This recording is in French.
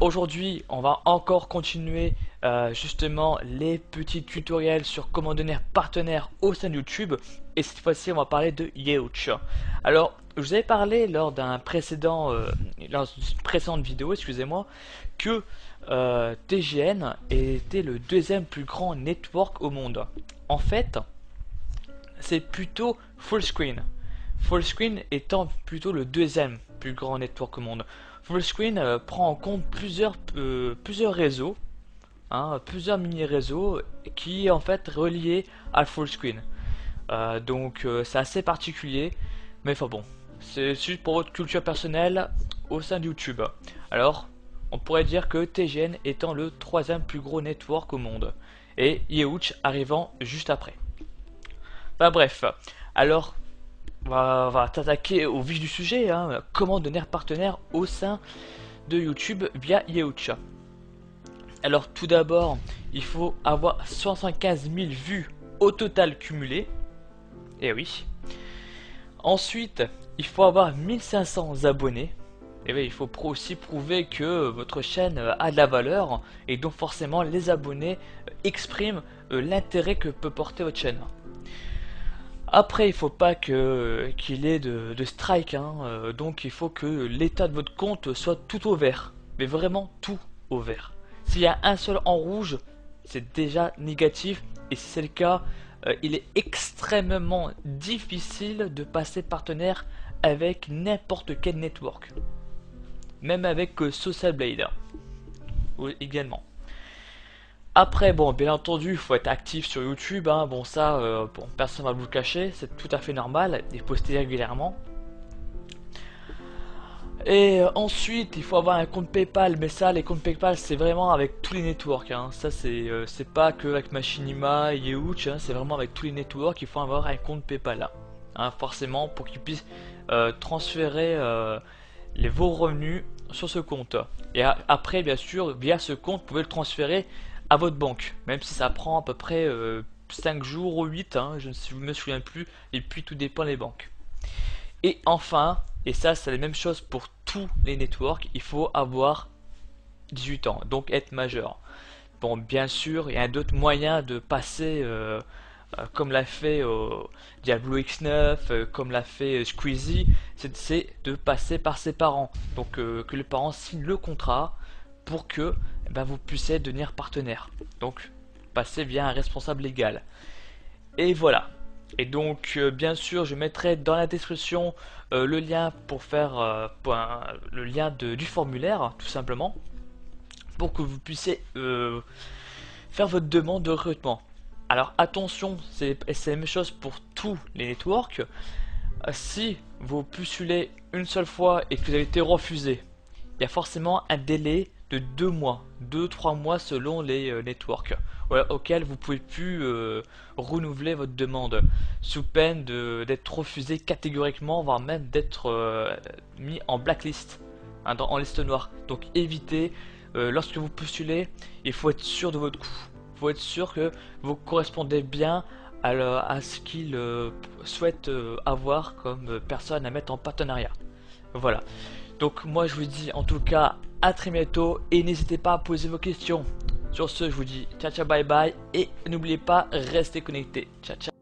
aujourd'hui, on va encore continuer justement les petits tutoriels sur comment devenir partenaire au sein de YouTube. Et cette fois-ci, on va parler de Yeouch. Alors, je vous avais parlé lors lors d'une précédente vidéo, excusez-moi, que TGN était le deuxième plus grand network au monde. En fait, c'est plutôt Fullscreen. Fullscreen étant plutôt le deuxième plus grand network au monde. Fullscreen prend en compte plusieurs réseaux, plusieurs mini-réseaux qui est en fait reliés à Fullscreen. C'est assez particulier, mais enfin bon, c'est juste pour votre culture personnelle au sein de YouTube. Alors, on pourrait dire que TGN étant le troisième plus gros network au monde et Yeouch arrivant juste après. Bah bref, alors on va t'attaquer au vif du sujet, comment devenir partenaire au sein de YouTube via Yeouch. Alors tout d'abord, il faut avoir 175 000 vues au total cumulées. Et oui. Ensuite, il faut avoir 1500 abonnés. Et oui, il faut aussi prouver que votre chaîne a de la valeur et donc forcément les abonnés expriment l'intérêt que peut porter votre chaîne. Après, il faut pas qu'il ait de strike, donc il faut que l'état de votre compte soit tout au vert, mais vraiment tout au vert. S'il y a un seul en rouge, c'est déjà négatif, et si c'est le cas, il est extrêmement difficile de passer partenaire avec n'importe quel network, même avec Social Blade également. Après, bon, bien entendu, il faut être actif sur YouTube, bon ça, bon, personne va vous le cacher, c'est tout à fait normal, et poster régulièrement. Et ensuite, il faut avoir un compte PayPal, mais ça, les comptes PayPal, c'est vraiment avec tous les networks, ça c'est pas que avec Machinima, Yeouch, c'est vraiment avec tous les networks, il faut avoir un compte PayPal, forcément, pour qu'ils puissent transférer vos revenus sur ce compte. Et après, bien sûr, via ce compte, vous pouvez le transférer à votre banque, même si ça prend à peu près 5 jours ou 8, je ne me souviens plus, et puis tout dépend des banques. Et enfin, et ça c'est la même chose pour tous les networks, il faut avoir 18 ans, donc être majeur. Bon, bien sûr, il y a d'autres moyens de passer, comme l'a fait Diablo X9, comme l'a fait Squeezie, c'est de passer par ses parents. Donc que les parents signent le contrat pour que vous puissiez devenir partenaire. Donc passer via un responsable légal. Et voilà. Et donc bien sûr je mettrai dans la description le lien pour faire le lien du formulaire tout simplement pour que vous puissiez faire votre demande de recrutement. Alors attention, c'est la même chose pour tous les networks. Si vous postulez une seule fois et que vous avez été refusé, il y a forcément un délai de 2 mois, 2-3 mois selon les networks, auquel vous pouvez plus renouveler votre demande, sous peine d'être refusé catégoriquement, voire même d'être mis en blacklist, en liste noire. Donc évitez, lorsque vous postulez, il faut être sûr de votre coup. Il faut être sûr que vous correspondez bien à ce qu'ils souhaitent avoir comme personne à mettre en partenariat. Voilà. Donc moi je vous dis en tout cas à très bientôt et n'hésitez pas à poser vos questions. Sur ce je vous dis ciao ciao bye bye et n'oubliez pas restez connectés. Ciao ciao.